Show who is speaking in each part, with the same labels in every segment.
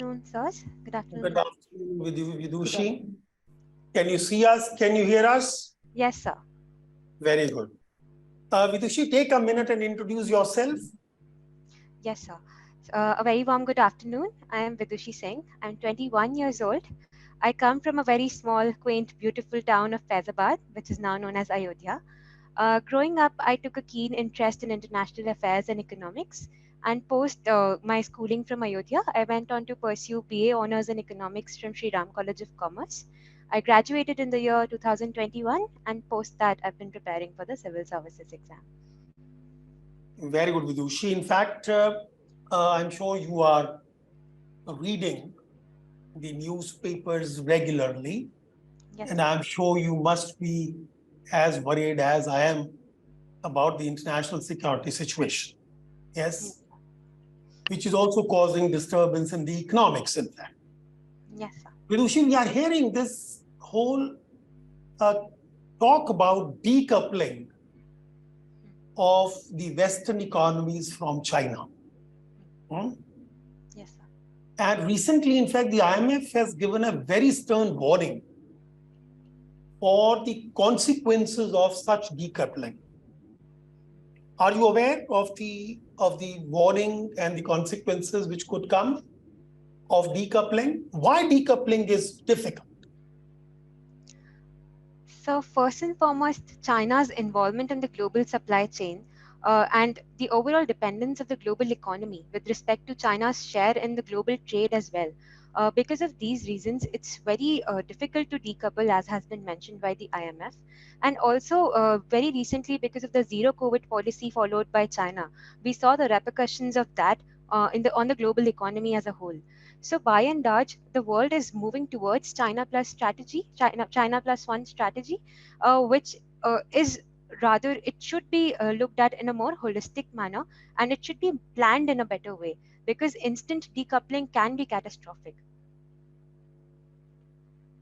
Speaker 1: afternoon, sirs. Good afternoon.
Speaker 2: Good afternoon, Vidushi. Can you see us? Can you hear us?
Speaker 1: Yes, sir.
Speaker 2: Very good. Vidushi, take a minute and introduce yourself.
Speaker 1: Yes, sir. A very warm good afternoon. I am Vidushi Singh. I'm 21 years old. I come from a very small, quaint, beautiful town of Faizabad, which is now known as Ayodhya. Growing up, I took a keen interest in international affairs and economics. And post my schooling from Ayodhya, I went on to pursue BA Honours in Economics from Shri Ram College of Commerce. I graduated in the year 2021, and post that, I've been preparing for the civil services exam.
Speaker 2: Very good, Vidushi. In fact, I'm sure you are reading the newspapers regularly.
Speaker 1: Yes,
Speaker 2: and
Speaker 1: sir.
Speaker 2: I'm sure you must be as worried as I am about the international security situation. Yes? Which is also causing disturbance in the economics, in fact.
Speaker 1: Yes, sir.
Speaker 2: Vidushi, we are hearing this whole talk about decoupling of the Western economies from China.
Speaker 1: Yes, sir.
Speaker 2: And recently, in fact, the IMF has given a very stern warning for the consequences of such decoupling. Are you aware of the warning and the consequences which could come of decoupling? Why decoupling is difficult?
Speaker 1: So first and foremost, China's involvement in the global supply chain and the overall dependence of the global economy with respect to China's share in the global trade as well. Because of these reasons, it's very difficult to decouple, as has been mentioned by the IMF. And also, very recently, because of the zero COVID policy followed by China, we saw the repercussions of that on the global economy as a whole. So by and large, the world is moving towards China plus strategy, China plus one strategy, which is rather, it should be looked at in a more holistic manner, and it should be planned in a better way, because instant decoupling can be catastrophic.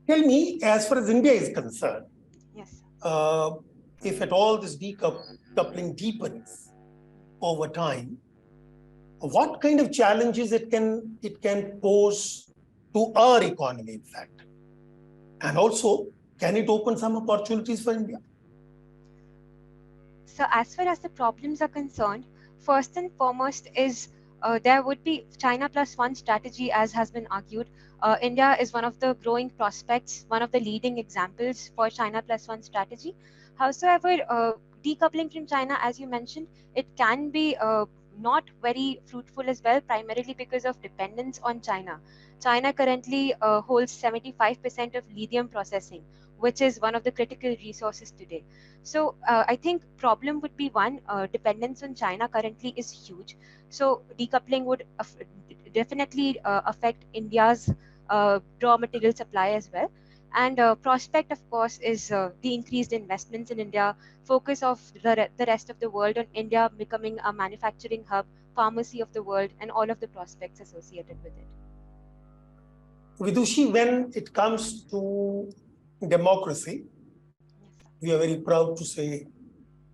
Speaker 2: Tell me, as far as India is concerned,
Speaker 1: Yes.
Speaker 2: if at all this decoupling deepens over time, what kind of challenges it can pose to our economy, in fact? And also, can it open some opportunities for India?
Speaker 1: So as far as the problems are concerned, first and foremost is there would be China plus one strategy, as has been argued. India is one of the growing prospects, one of the leading examples for China plus one strategy. However, decoupling from China, as you mentioned, it can be not very fruitful as well, primarily because of dependence on China. China currently holds 75% of lithium processing, which is one of the critical resources today. So I think problem would be one, dependence on China currently is huge. So decoupling would definitely affect India's raw material supply as well. And prospect, of course, is the increased investments in India, focus of the rest of the world on India becoming a manufacturing hub, pharmacy of the world, and all of the prospects associated with it.
Speaker 2: Vidushi, when it comes to democracy, we are very proud to say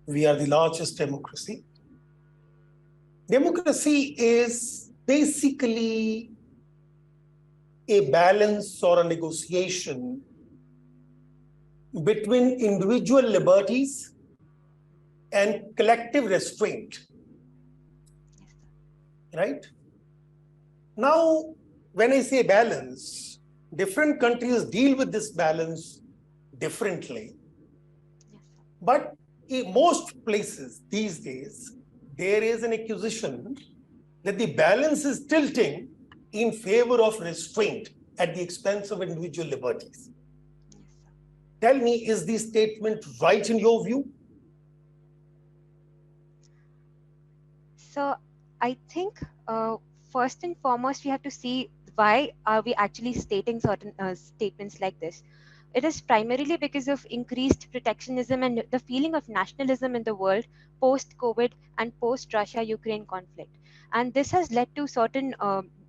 Speaker 2: we are the largest democracy. Democracy is basically a balance or a negotiation between individual liberties and collective restraint. Right? Now, when I say balance, different countries deal with this balance differently. But in most places these days, there is an accusation that the balance is tilting in favor of restraint at the expense of individual liberties. Tell me, is this statement right in your view?
Speaker 1: So I think first and foremost, we have to see why are we actually stating certain statements like this. It is primarily because of increased protectionism and the feeling of nationalism in the world post-COVID and post-Russia-Ukraine conflict. And this has led to certain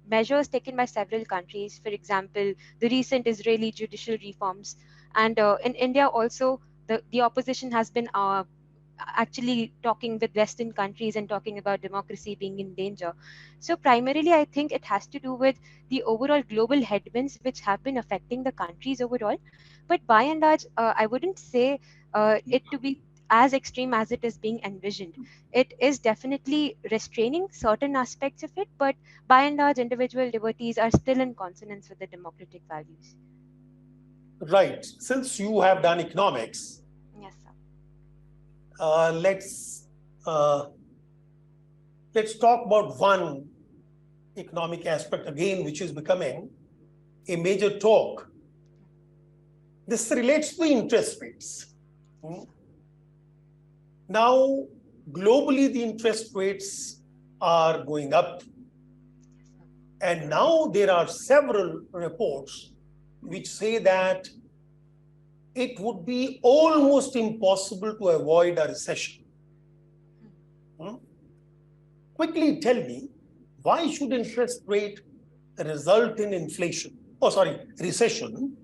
Speaker 1: measures taken by several countries. For example, the recent Israeli judicial reforms. And in India also, the opposition has been actually talking with Western countries and talking about democracy being in danger. So primarily, I think it has to do with the overall global headwinds which have been affecting the countries overall. But by and large, I wouldn't say it to be as extreme as it is being envisioned. It is definitely restraining certain aspects of it, but by and large, individual liberties are still in consonance with the democratic values.
Speaker 2: Right. Since you have done economics,
Speaker 1: Yes, sir.
Speaker 2: Let's talk about one economic aspect again, which is becoming a major talk. This relates to the interest rates. Now, globally, the interest rates are going up. And now there are several reports which say that it would be almost impossible to avoid a recession. Quickly tell me, why should interest rate result in recession?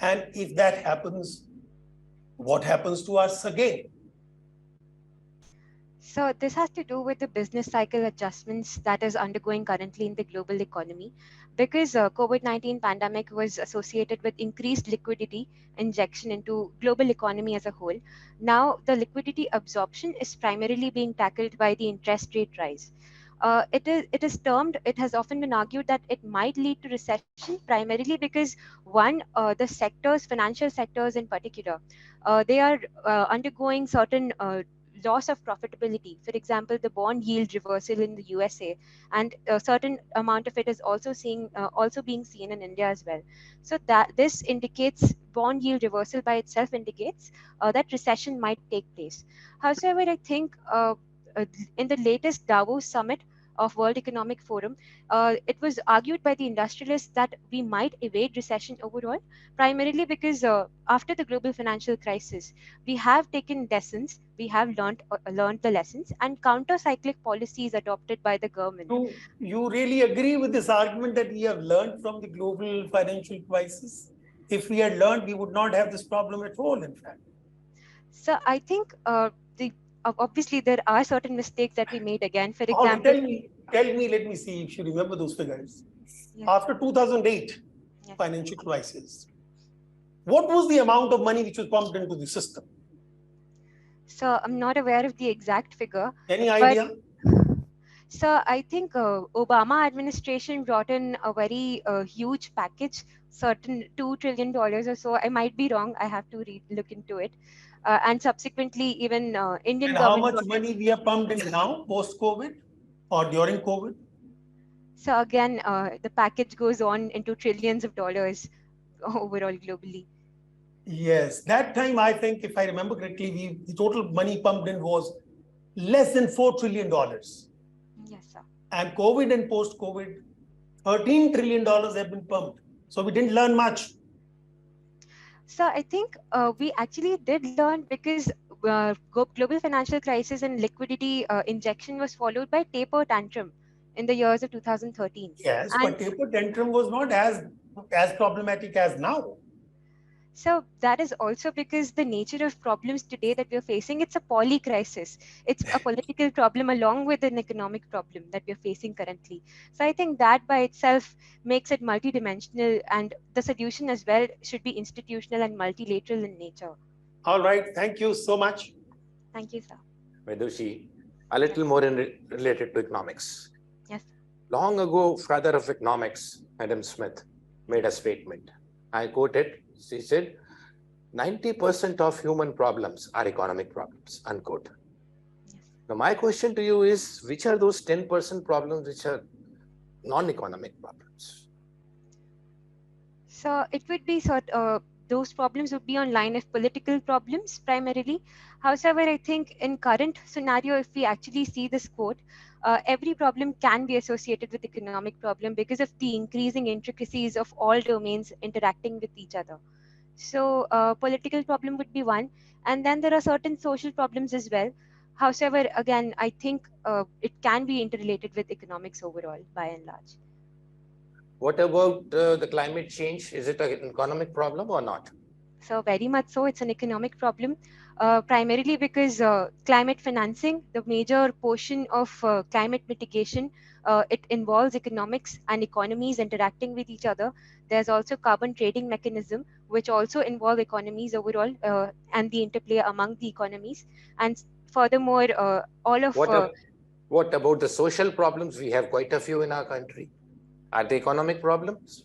Speaker 2: And if that happens, what happens to us again?
Speaker 1: So this has to do with the business cycle adjustments that is undergoing currently in the global economy, because COVID-19 pandemic was associated with increased liquidity injection into global economy as a whole. Now the liquidity absorption is primarily being tackled by the interest rate rise. It has often been argued that it might lead to recession primarily because the financial sectors in particular, they are undergoing certain loss of profitability. For example, the bond yield reversal in the USA, and a certain amount of it is also being seen in India as well. So that this indicates bond yield reversal by itself indicates that recession might take place. However, I think in the latest Davos summit of World Economic Forum, it was argued by the industrialists that we might evade recession overall, primarily because after the global financial crisis, we have taken lessons, we have learned the lessons, and counter-cyclic policies adopted by the government.
Speaker 2: You really agree with this argument that we have learned from the global financial crisis? If we had learned, we would not have this problem at all, in fact.
Speaker 1: So I think obviously there are certain mistakes that we made again. For example,
Speaker 2: tell me, let me see if you remember those figures.
Speaker 1: Yes.
Speaker 2: After 2008 financial crisis, what was the amount of money which was pumped into the system?
Speaker 1: So I'm not aware of the exact figure.
Speaker 2: Any idea?
Speaker 1: So I think Obama administration brought in a very huge package, certain $2 trillion or so. I might be wrong. I have to look into it. And subsequently, even Indian
Speaker 2: and
Speaker 1: government.
Speaker 2: How much money we have pumped in now, post-COVID or during COVID?
Speaker 1: So again, the package goes on into trillions of dollars overall globally.
Speaker 2: Yes, that time I think, if I remember correctly, the total money pumped in was less than $4 trillion.
Speaker 1: Yes, sir.
Speaker 2: And COVID and post-COVID, $13 trillion have been pumped. So we didn't learn much.
Speaker 1: So I think we actually did learn, because global financial crisis and liquidity injection was followed by taper tantrum in the years of 2013.
Speaker 2: Yes, but taper tantrum was not as problematic as now.
Speaker 1: So that is also because the nature of problems today that we're facing, it's a poly crisis. It's a political problem along with an economic problem that we're facing currently. So I think that by itself makes it multidimensional, and the solution as well should be institutional and multilateral in nature.
Speaker 2: All right. Thank you so much.
Speaker 1: Thank you, sir.
Speaker 3: Vidushi, a little more related to economics.
Speaker 1: Yes.
Speaker 3: Long ago, father of economics, Adam Smith, made a statement. I quote it. She said, 90% of human problems are economic problems, unquote.
Speaker 1: Yes.
Speaker 3: Now, my question to you is, which are those 10% problems which are non-economic problems?
Speaker 1: So it would be those problems would be on line of political problems primarily. However, I think in current scenario, if we actually see this quote, every problem can be associated with economic problem because of the increasing intricacies of all domains interacting with each other. So political problem would be one, and then there are certain social problems as well. However, again, I think it can be interrelated with economics overall by and large.
Speaker 3: What about the climate change? Is it an economic problem or not?
Speaker 1: So very much so, it's an economic problem, primarily because climate financing, the major portion of climate mitigation, it involves economics and economies interacting with each other. There's also carbon trading mechanism, which also involve economies overall and the interplay among the economies. And furthermore, all of...
Speaker 3: What about the social problems? We have quite a few in our country. Are they economic problems?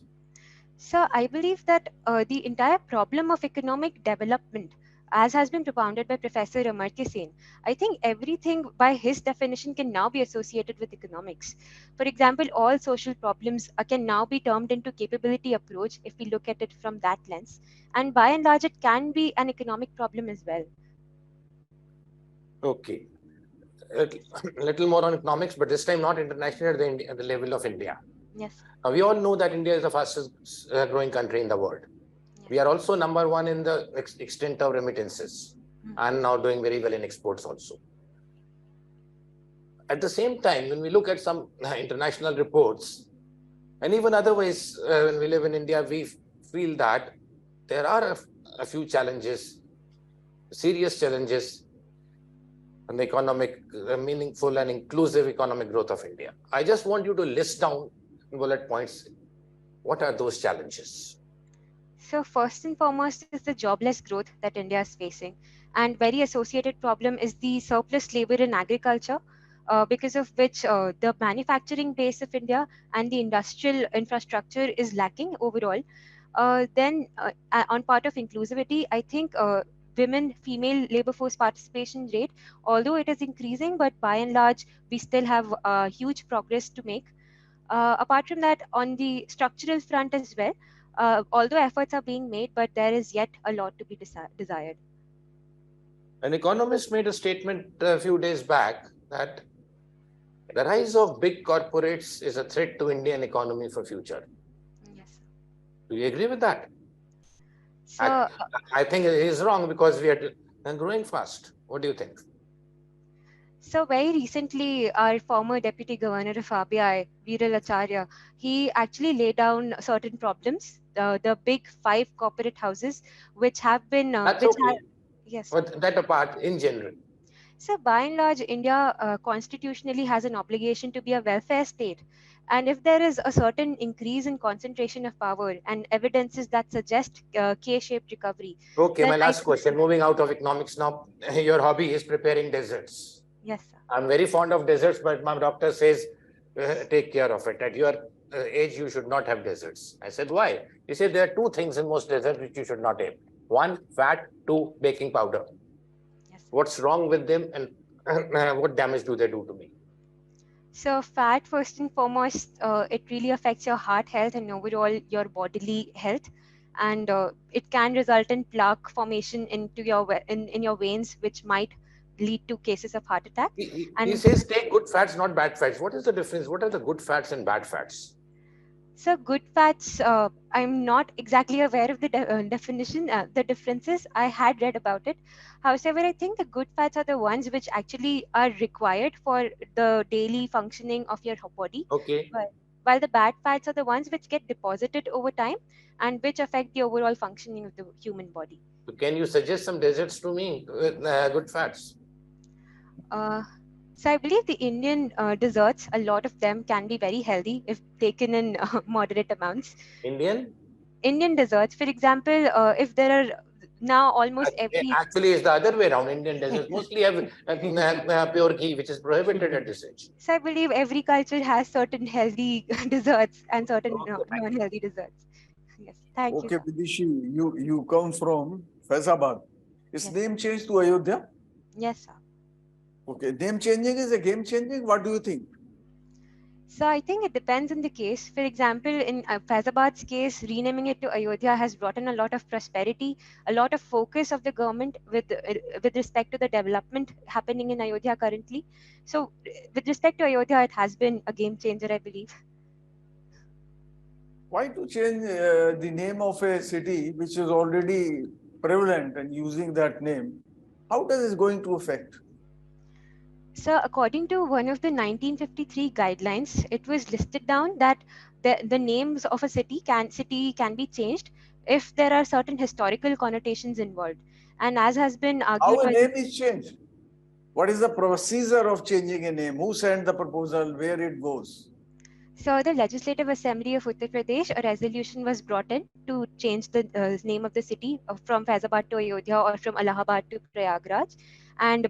Speaker 1: So I believe that the entire problem of economic development, as has been propounded by Professor Amartya Sen, I think everything by his definition can now be associated with economics. For example, all social problems can now be termed into capability approach if we look at it from that lens. And by and large, it can be an economic problem as well.
Speaker 3: Okay. A little more on economics, but this time not international at the level of India.
Speaker 1: Yes.
Speaker 3: Now, we all know that India is the fastest growing country in the world. Yes. We are also #1 in the extent of remittances and now doing very well in exports also. At the same time, when we look at some international reports, and even otherwise, when we live in India, we feel that there are a few challenges, serious challenges, and the economic, meaningful and inclusive economic growth of India. I just want you to list down bullet points. What are those challenges?
Speaker 1: So first and foremost is the jobless growth that India is facing. And very associated problem is the surplus labor in agriculture, because of which the manufacturing base of India and the industrial infrastructure is lacking overall. Then on part of inclusivity, I think female labor force participation rate, although it is increasing, but by and large, we still have huge progress to make. Apart from that, on the structural front as well, although efforts are being made, but there is yet a lot to be desired.
Speaker 3: An economist made a statement a few days back that the rise of big corporates is a threat to Indian economy for future.
Speaker 1: Yes.
Speaker 3: Do you agree with that?
Speaker 1: So,
Speaker 3: I think it is wrong because we are growing fast. What do you think?
Speaker 1: So very recently, our former Deputy Governor of RBI, 𝐕𝐢𝐝𝐻𝐢, he actually laid down certain problems, the big 5 corporate houses, which have been...
Speaker 3: That's okay.
Speaker 1: Yes.
Speaker 3: But that apart, in general.
Speaker 1: So by and large, India constitutionally has an obligation to be a welfare state. And if there is a certain increase in concentration of power and evidences that suggest K-shaped recovery.
Speaker 3: Okay, my last question, moving out of economics now, your hobby is preparing desserts.
Speaker 1: Yes, sir.
Speaker 3: I'm very fond of desserts, but my doctor says, take care of it. At your age, you should not have desserts. I said, why? He said, there are 2 things in most desserts which you should not have. 1, fat, 2, baking powder. Yes. What's wrong with them and what damage do they do to me?
Speaker 1: So fat, first and foremost, it really affects your heart health and overall your bodily health. And it can result in plaque formation into in your veins, which might lead to cases of heart attack.
Speaker 3: He says take good fats, not bad fats. What is the difference? What are the good fats and bad fats?
Speaker 1: So good fats, I'm not exactly aware of the definition, the differences. I had read about it. However, I think the good fats are the ones which actually are required for the daily functioning of your body.
Speaker 3: Okay.
Speaker 1: While the bad fats are the ones which get deposited over time and which affect the overall functioning of the human body.
Speaker 3: So can you suggest some desserts to me with good fats?
Speaker 1: So I believe the Indian desserts, a lot of them can be very healthy if taken in moderate amounts. Indian desserts, for example, if there are now almost every...
Speaker 3: Actually, it's the other way around. Indian desserts mostly have pure ghee, which is prohibited at this age.
Speaker 1: So I believe every culture has certain healthy desserts and certain non-healthy desserts. Yes, thank you.
Speaker 4: Okay, Vidushi, you come from Faizabad. Is name changed to Ayodhya?
Speaker 1: Yes, sir.
Speaker 4: Okay, name changing is a game changing. What do you think?
Speaker 1: So I think it depends on the case. For example, in Faizabad's case, renaming it to Ayodhya has brought in a lot of prosperity, a lot of focus of the government with respect to the development happening in Ayodhya currently. So with respect to Ayodhya, it has been a game changer, I believe.
Speaker 4: Why to change the name of a city which is already prevalent and using that name? How does it going to affect?
Speaker 1: So according to one of the 1953 guidelines, it was listed down that the names of a city can be changed if there are certain historical connotations involved. And as has been argued
Speaker 4: How a
Speaker 1: by
Speaker 4: name is changed? What is the procedure of changing a name? Who sent the proposal? Where it goes?
Speaker 1: so the Legislative Assembly of Uttar Pradesh, a resolution was brought in to change the name of the city from Faizabad to Ayodhya or from Allahabad to Prayagraj. And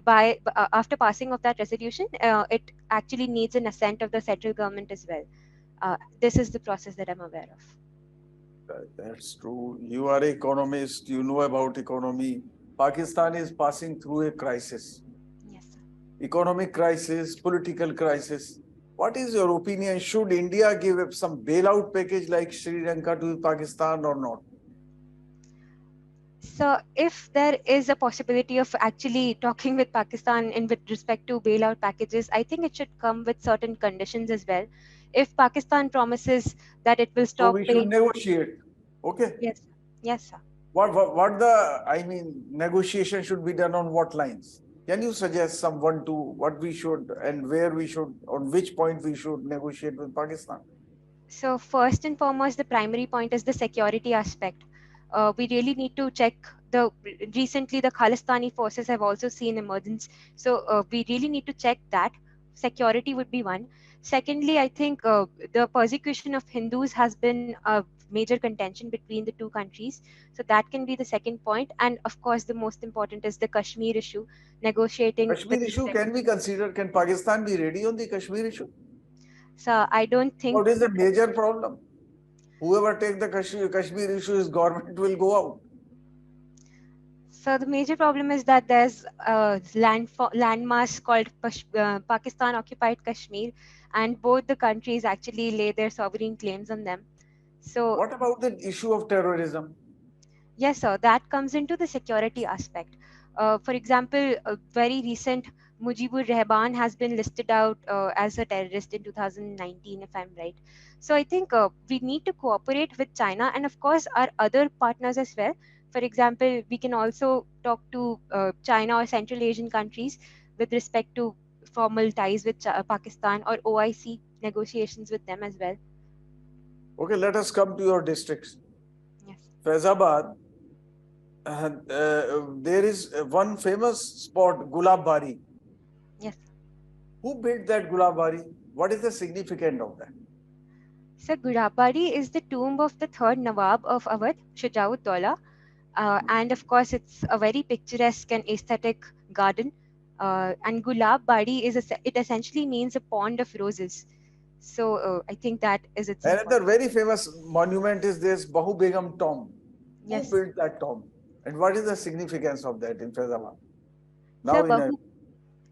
Speaker 1: after passing of that resolution, it actually needs an assent of the central government as well. This is the process that I'm aware of.
Speaker 4: That's true. You are an economist. You know about economy. Pakistan is passing through a crisis.
Speaker 1: Yes, sir.
Speaker 4: Economic crisis, political crisis. What is your opinion? Should India give some bailout package like Sri Lanka to Pakistan or not?
Speaker 1: So if there is a possibility of actually talking with Pakistan in with respect to bailout packages, I think it should come with certain conditions as well. If Pakistan promises that it will
Speaker 4: So
Speaker 1: stop
Speaker 4: we should
Speaker 1: paying,
Speaker 4: negotiate. Okay.
Speaker 1: yes, yes, sir.
Speaker 4: Negotiation should be done on what lines? Can you suggest some one, two, what we should and where we should, on which point we should negotiate with Pakistan?
Speaker 1: So first and foremost, the primary point is the security aspect. We really need to check recently the Khalistani forces have also seen emergence. So we really need to check that. Security would be one. Secondly, I think the persecution of Hindus has been a major contention between the two countries. So that can be the second point. And of course, the most important is the Kashmir issue, negotiating.
Speaker 4: Kashmir issue, can we consider, can Pakistan be ready on the Kashmir issue?
Speaker 1: So I don't think.
Speaker 4: What is the major problem? Whoever takes the Kashmir issue, his government will go out.
Speaker 1: So the major problem is that there's a landmass called Pakistan occupied Kashmir, and both the countries actually lay their sovereign claims on them. So
Speaker 4: what about the issue of terrorism?
Speaker 1: Yes, sir, that comes into the security aspect. For example, a very recent Mujibur Rahman has been listed out as a terrorist in 2019, if I'm right. So I think we need to cooperate with China and, of course, our other partners as well. For example, we can also talk to China or Central Asian countries with respect to formal ties with Pakistan or OIC negotiations with them as well.
Speaker 4: Okay, let us come to your districts.
Speaker 1: Yes.
Speaker 4: Faizabad, there is one famous spot, Gulab Bari.
Speaker 1: Yes.
Speaker 4: Who built that Gulab Bari? What is the significance of that?
Speaker 1: So Gulab Bari is the tomb of the third Nawab of Awadh, 𝐒𝐢𝐳𝐿, and of course it's a very picturesque and aesthetic garden. And Gulab Bari it essentially means a pond of roses. So I think that is its.
Speaker 4: Another very famous monument is this Bahu Begum tomb.
Speaker 1: Yes.
Speaker 4: Who built that tomb? And what is the significance of that in Faizabad?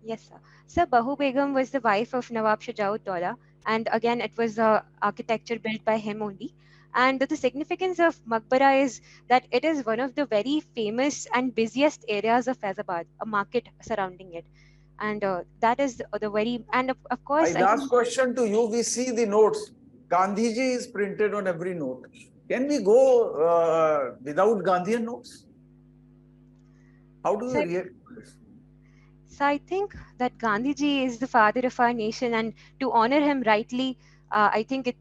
Speaker 1: Yes, sir. So Bahu Begum was the wife of Nawab 𝐒𝐢𝐳𝐿, and again it was architecture built by him only. And the significance of Maqbara is that it is one of the very famous and busiest areas of Faizabad, a market surrounding it. And that is the very, and of course.
Speaker 4: Last question to you, we see the notes. Gandhiji is printed on every note. Can we go without Gandhian notes? How do you react to this?
Speaker 1: So I think that Gandhiji is the father of our nation, and to honor him rightly, I think it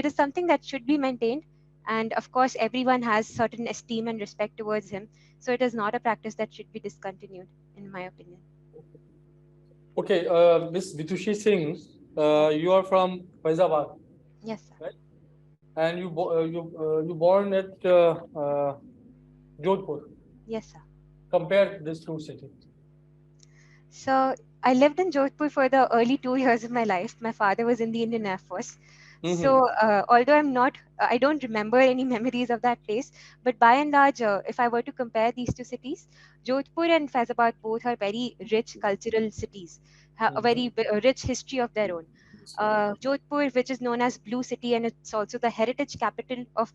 Speaker 1: is something that should be maintained. And of course, everyone has certain esteem and respect towards him. So it is not a practice that should be discontinued, in my opinion.
Speaker 5: Okay, Ms. Vidushi Singh, you are from Faizabad.
Speaker 1: Yes, sir.
Speaker 5: Right? And you born at Jodhpur.
Speaker 1: Yes, sir.
Speaker 5: Compare these two cities.
Speaker 1: So I lived in Jodhpur for the early 2 years of my life. My father was in the Indian Air Force. So although I don't remember any memories of that place, but by and large, if I were to compare these two cities, Jodhpur and Faizabad both are very rich cultural cities, have a very rich history of their own. Jodhpur, which is known as Blue City, and it's also the heritage capital of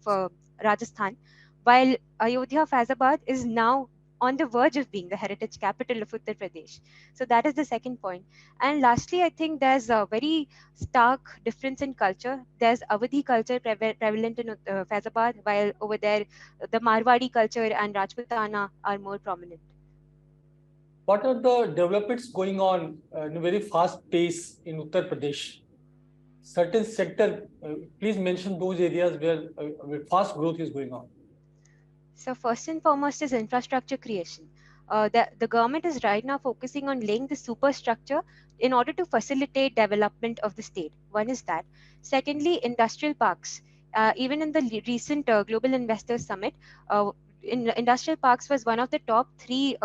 Speaker 1: Rajasthan, while Ayodhya Faizabad is now on the verge of being the heritage capital of Uttar Pradesh. So that is the second point. And lastly, I think there's a very stark difference in culture. There's Awadhi culture prevalent in Faizabad, while over there, the Marwadi culture and Rajputana are more prominent.
Speaker 5: What are the developments going on in a very fast pace in Uttar Pradesh? Certain sector, please mention those areas where fast growth is going on.
Speaker 1: So first and foremost is infrastructure creation. The government is right now focusing on laying the superstructure in order to facilitate development of the state. One is that. Secondly, industrial parks. Even in the recent Global Investors Summit, industrial parks was one of the top three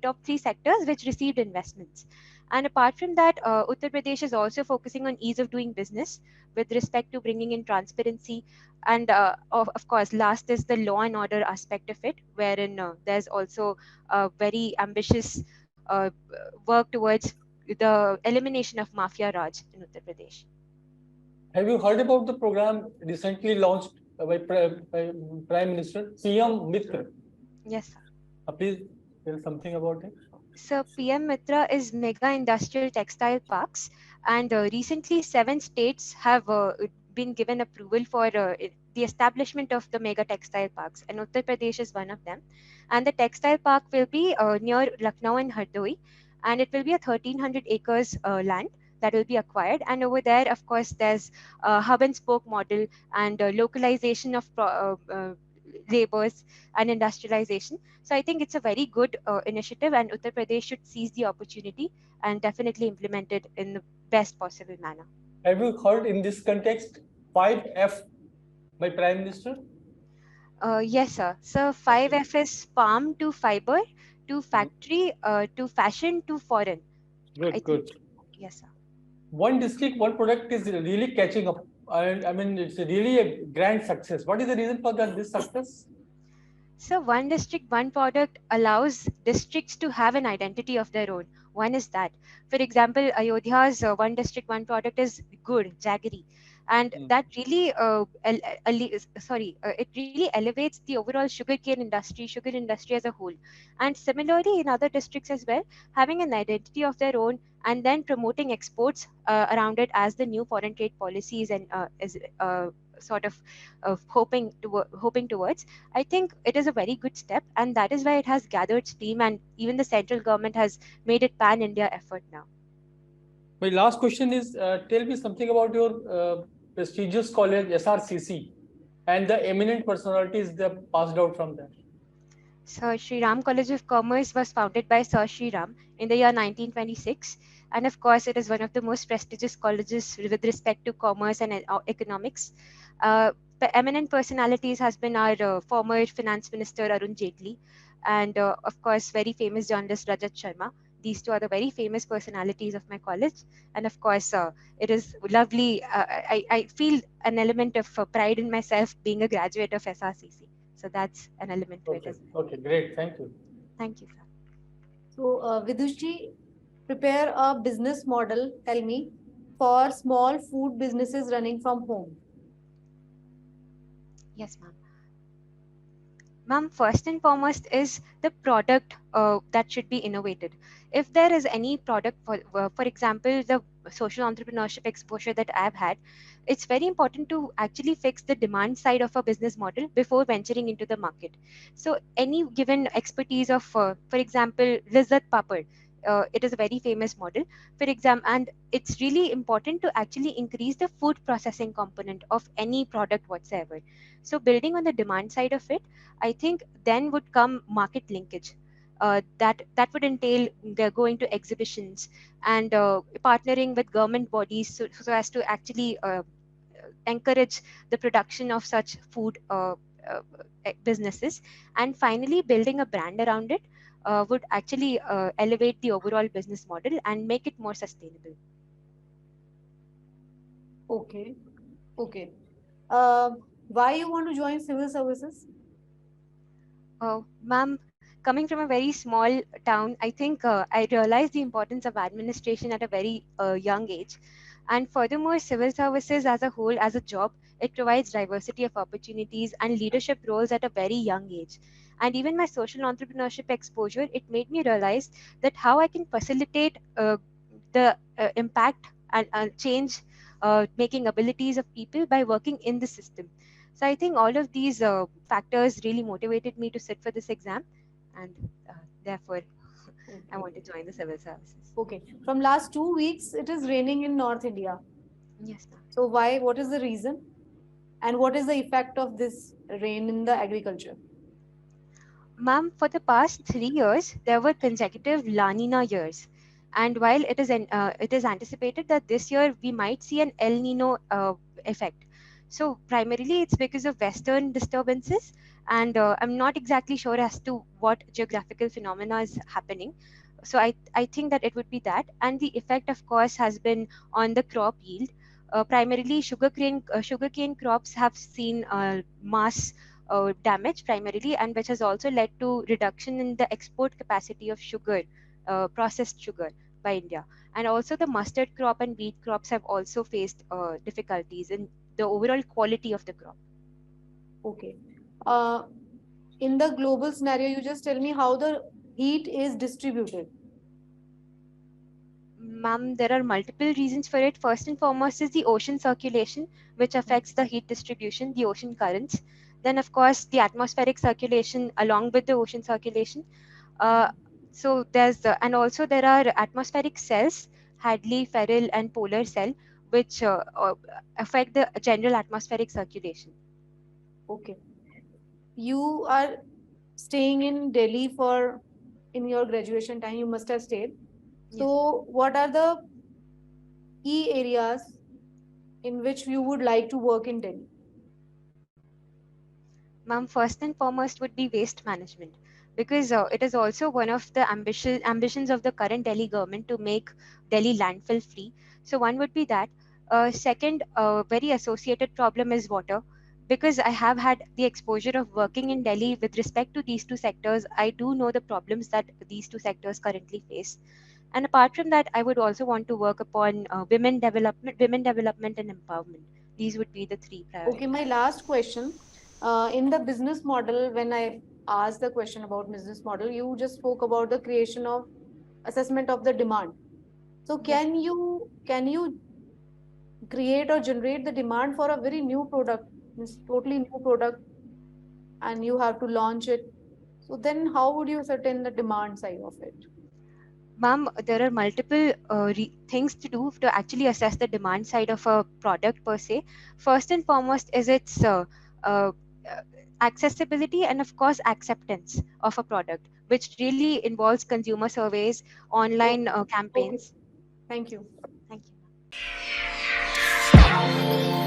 Speaker 1: top three sectors which received investments. And apart from that, Uttar Pradesh is also focusing on ease of doing business with respect to bringing in transparency. And of course, last is the law and order aspect of it, wherein there's also a very ambitious work towards the elimination of Mafia Raj in Uttar Pradesh.
Speaker 5: Have you heard about the program recently launched by Prime Minister, PM Mitra?
Speaker 1: Yes, sir.
Speaker 5: Please tell something about it.
Speaker 1: So PM Mitra is mega industrial textile parks, and recently 7 states have been given approval for the establishment of the mega textile parks, and Uttar Pradesh is one of them. And the textile park will be near Lucknow and Hardoi, and it will be a 1,300 acres land that will be acquired. And over there, of course, there's a hub and spoke model and localization of labors and industrialization. So I think it's a very good initiative, and Uttar Pradesh should seize the opportunity and definitely implement it in the best possible manner.
Speaker 5: Have you heard in this context 5F by Prime Minister?
Speaker 1: Yes, sir. So 5F is farm to fiber, to factory, to fashion, to foreign.
Speaker 5: Good.
Speaker 1: Yes, sir.
Speaker 5: One district, one product is really catching up. I mean, it's really a grand success. What is the reason for this success?
Speaker 1: So one district, one product allows districts to have an identity of their own. One is that. For example, Ayodhya's one district, one product is good, jaggery. And that really, it really elevates the overall sugar industry as a whole. And similarly, in other districts as well, having an identity of their own and then promoting exports around it as the new foreign trade policies and sort of hoping towards. I think it is a very good step, and that is why it has gathered steam, and even the central government has made it pan-India effort now.
Speaker 5: My last question is, tell me something about your prestigious college, SRCC, and the eminent personalities that passed out from there.
Speaker 1: So Shri Ram College of Commerce was founded by Sir Shri Ram in the year 1926. And of course, it is one of the most prestigious colleges with respect to commerce and economics. The eminent personalities has been our former finance minister Arun Jaitley, and of course, very famous journalist Rajat Sharma. These two are the very famous personalities of my college. And of course, it is lovely. I feel an element of pride in myself being a graduate of SRCC. So that's an element to it as well.
Speaker 5: Okay, great. Thank you.
Speaker 1: Thank you, sir.
Speaker 6: So, Vidushi, prepare a business model, tell me, for small food businesses running from home.
Speaker 1: Yes, ma'am. Ma'am, first and foremost is the product that should be innovated. If there is any product, for example, the social entrepreneurship exposure that I've had, it's very important to actually fix the demand side of a business model before venturing into the market. So any given expertise of, for example, Lizzat Papad, it is a very famous model, for example, and it's really important to actually increase the food processing component of any product whatsoever. So building on the demand side of it, I think then would come market linkage. That would entail going to exhibitions and partnering with government bodies so as to actually encourage the production of such food businesses, and finally building a brand around it would actually elevate the overall business model and make it more sustainable.
Speaker 6: Okay. Why you want to join civil services?
Speaker 1: Ma'am, coming from a very small town, I think I realized the importance of administration at a very young age. And furthermore, civil services as a whole, as a job, it provides diversity of opportunities and leadership roles at a very young age. And even my social entrepreneurship exposure, it made me realize that how I can facilitate the impact and change making abilities of people by working in the system. So I think all of these factors really motivated me to sit for this exam, and therefore I want to join the civil services.
Speaker 6: Okay. From last 2 weeks, it is raining in North India.
Speaker 1: Yes, ma'am.
Speaker 6: So why? What is the reason? And what is the effect of this rain in the agriculture?
Speaker 1: Ma'am, for the past 3 years, there were consecutive La Nina years. And while it is anticipated that this year we might see an El Nino effect. So primarily it's because of Western disturbances, and I'm not exactly sure as to what geographical phenomena is happening. So I think that it would be that. And the effect, of course, has been on the crop yield. Primarily sugarcane crops have seen mass damage primarily, and which has also led to reduction in the export capacity of sugar, processed sugar by India. And also the mustard crop and wheat crops have also faced difficulties in the overall quality of the crop.
Speaker 6: Okay. In the global scenario, you just tell me how the heat is distributed.
Speaker 1: Ma'am, there are multiple reasons for it. First and foremost is the ocean circulation, which affects the heat distribution, the ocean currents. Then, of course, the atmospheric circulation along with the ocean circulation. So there's and also there are atmospheric cells, Hadley, Ferrel, and polar cell, which affect the general atmospheric circulation.
Speaker 6: Okay. You are staying in Delhi in your graduation time, you must have stayed. So what are the key areas in which you would like to work in Delhi?
Speaker 1: Ma'am, first and foremost would be waste management, because it is also one of the ambitions of the current Delhi government to make Delhi landfill free. So one would be that. Second, very associated problem is water, because I have had the exposure of working in Delhi with respect to these two sectors. I do know the problems that these two sectors currently face. And apart from that, I would also want to work upon women development and empowerment. These would be the three priorities.
Speaker 6: Okay, my last question. In the business model, when I asked the question about business model, you just spoke about the creation of assessment of the demand. So can you create or generate the demand for a very new product, totally new product, and you have to launch it? So then how would you ascertain the demand side of it?
Speaker 1: Ma'am, there are multiple things to do to actually assess the demand side of a product per se. First and foremost is its accessibility and of course acceptance of a product, which really involves consumer surveys, online campaigns.
Speaker 6: Okay. Thank you.
Speaker 1: Thank you.